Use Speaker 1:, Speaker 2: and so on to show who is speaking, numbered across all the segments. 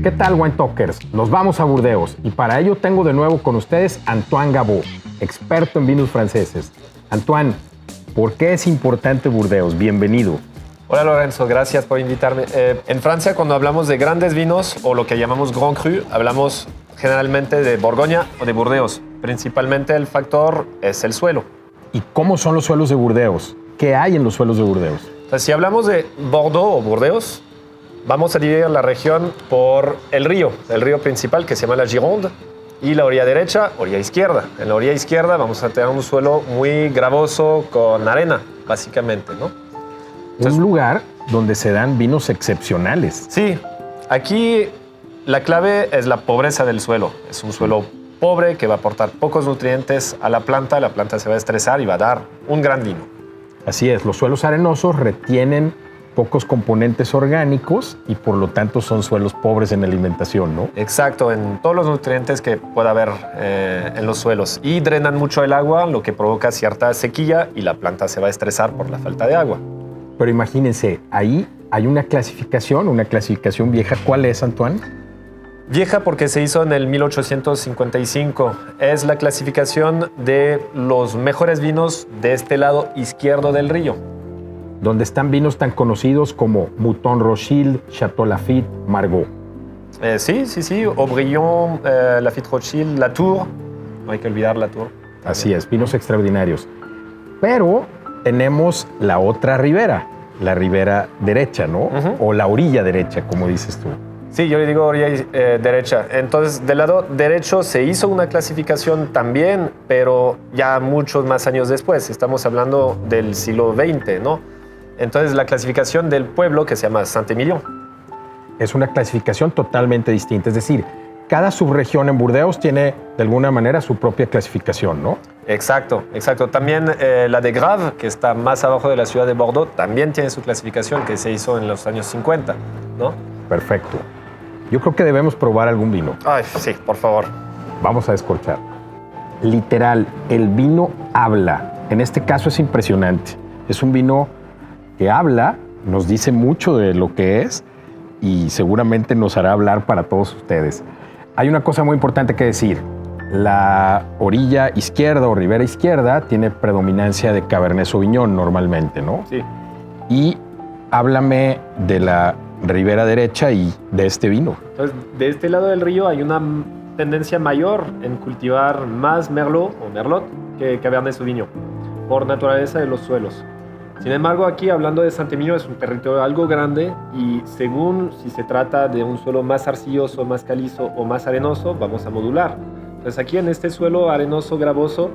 Speaker 1: ¿Qué tal, Wine Talkers? Nos vamos a Burdeos y para ello tengo de nuevo con ustedes Antoine Gabot, experto en vinos franceses. Antoine, ¿por qué es importante Burdeos? Bienvenido.
Speaker 2: Hola Lorenzo, gracias por invitarme. En Francia, cuando hablamos de grandes vinos o lo que llamamos Grand Cru, hablamos generalmente de Borgoña o de Burdeos. Principalmente el factor es el suelo.
Speaker 1: ¿Y cómo son los suelos de Burdeos? ¿Qué hay en los suelos de Burdeos?
Speaker 2: Entonces, si hablamos de Bordeaux o Burdeos, vamos a dividir la región por el río principal que se llama la Gironde, y la orilla derecha, orilla izquierda. En la orilla izquierda vamos a tener un suelo muy gravoso con arena, básicamente, ¿no?
Speaker 1: Entonces, un lugar donde se dan vinos excepcionales.
Speaker 2: Sí, aquí la clave es la pobreza del suelo. Es un suelo pobre que va a aportar pocos nutrientes a la planta se va a estresar y va a dar un gran vino.
Speaker 1: Así es, los suelos arenosos retienen pocos componentes orgánicos y por lo tanto son suelos pobres en alimentación, ¿no?
Speaker 2: Exacto, en todos los nutrientes que pueda haber en los suelos. Y drenan mucho el agua, lo que provoca cierta sequía y la planta se va a estresar por la falta de agua.
Speaker 1: Pero imagínense, ahí hay una clasificación vieja. ¿Cuál es, Antoine?
Speaker 2: Vieja porque se hizo en el 1855. Es la clasificación de los mejores vinos de este lado izquierdo del río.
Speaker 1: Donde están vinos tan conocidos como Mouton Rothschild, Château Lafite, Margaux.
Speaker 2: Sí. Aubryon, Lafite Rothschild, Latour. No hay que olvidar Latour.
Speaker 1: Así es, vinos extraordinarios. Pero tenemos la otra ribera, la ribera derecha, ¿no? O la orilla derecha, como dices tú.
Speaker 2: Sí, yo le digo orilla derecha. Entonces, del lado derecho se hizo una clasificación también, pero ya muchos más años después. Estamos hablando del siglo XX, ¿no? Entonces, la clasificación del pueblo, que se llama Saint-Émilion.
Speaker 1: Es una clasificación totalmente distinta. Es decir, cada subregión en Burdeos tiene, de alguna manera, su propia clasificación, ¿no?
Speaker 2: Exacto. También la de Grave, que está más abajo de la ciudad de Bordeaux, también tiene su clasificación, que se hizo en los años 50, ¿no?
Speaker 1: Perfecto. Yo creo que debemos probar algún vino.
Speaker 2: Ay, sí, por favor.
Speaker 1: Vamos a descorchar. Literal, el vino habla. En este caso es impresionante. Es un vino que habla, nos dice mucho de lo que es y seguramente nos hará hablar para todos ustedes. Hay una cosa muy importante que decir. La orilla izquierda o ribera izquierda tiene predominancia de Cabernet Sauvignon normalmente, ¿no?
Speaker 2: Sí.
Speaker 1: Y háblame de la ribera derecha y de este vino.
Speaker 2: Entonces, de este lado del río hay una tendencia mayor en cultivar más Merlot o Merlot que Cabernet Sauvignon, por naturaleza de los suelos. Sin embargo, aquí, hablando de Saint-Émilion, es un territorio algo grande y según si se trata de un suelo más arcilloso, más calizo o más arenoso, vamos a modular. Entonces, aquí en este suelo arenoso, gravoso,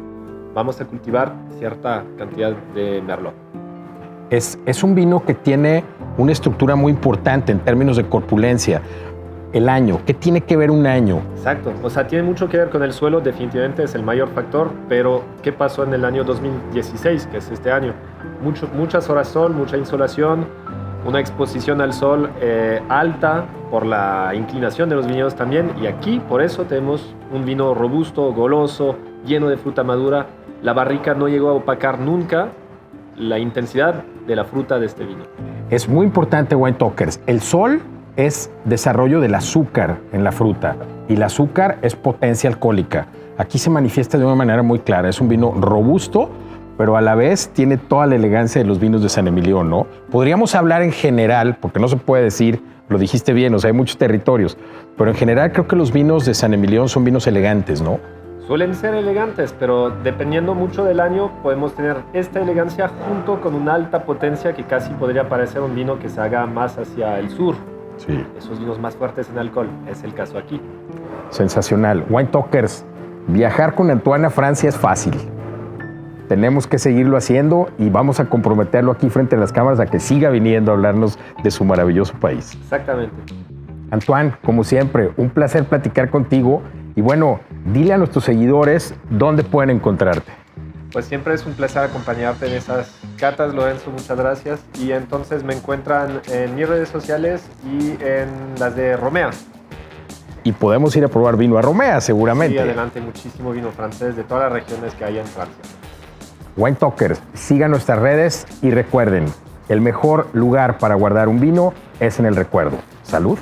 Speaker 2: vamos a cultivar cierta cantidad de Merlot.
Speaker 1: Es un vino que tiene una estructura muy importante en términos de corpulencia. El año, ¿qué tiene que ver un año?
Speaker 2: Exacto, o sea, tiene mucho que ver con el suelo, definitivamente es el mayor factor, pero ¿qué pasó en el año 2016, que es este año? Muchas horas sol, mucha insolación, una exposición al sol alta por la inclinación de los viñedos también, y aquí por eso tenemos un vino robusto, goloso, lleno de fruta madura. La barrica no llegó a opacar nunca la intensidad de la fruta de este vino.
Speaker 1: Es muy importante, Wine Talkers. El sol es desarrollo del azúcar en la fruta y el azúcar es potencia alcohólica. Aquí se manifiesta de una manera muy clara. Es un vino robusto, pero a la vez tiene toda la elegancia de los vinos de Saint-Émilion, ¿no? Podríamos hablar en general, porque no se puede decir, lo dijiste bien, o sea, hay muchos territorios, pero en general creo que los vinos de Saint-Émilion son vinos elegantes, ¿no?
Speaker 2: Suelen ser elegantes, pero dependiendo mucho del año podemos tener esta elegancia junto con una alta potencia que casi podría parecer un vino que se haga más hacia el sur.
Speaker 1: Sí.
Speaker 2: Esos vinos más fuertes en alcohol, es el caso aquí.
Speaker 1: Sensacional. Wine Talkers, viajar con Antoine a Francia es fácil. Tenemos que seguirlo haciendo y vamos a comprometerlo aquí frente a las cámaras a que siga viniendo a hablarnos de su maravilloso país.
Speaker 2: Exactamente.
Speaker 1: Antoine, como siempre, un placer platicar contigo. Y bueno, dile a nuestros seguidores dónde pueden encontrarte.
Speaker 2: Pues siempre es un placer acompañarte en esas catas, Lorenzo, muchas gracias. Y entonces me encuentran en mis redes sociales y en las de Romea.
Speaker 1: Y podemos ir a probar vino a Romea, seguramente.
Speaker 2: Sí, adelante, muchísimo vino francés de todas las regiones que hay en Francia.
Speaker 1: Wine Talkers, sigan nuestras redes y recuerden, el mejor lugar para guardar un vino es en el recuerdo. ¡Salud!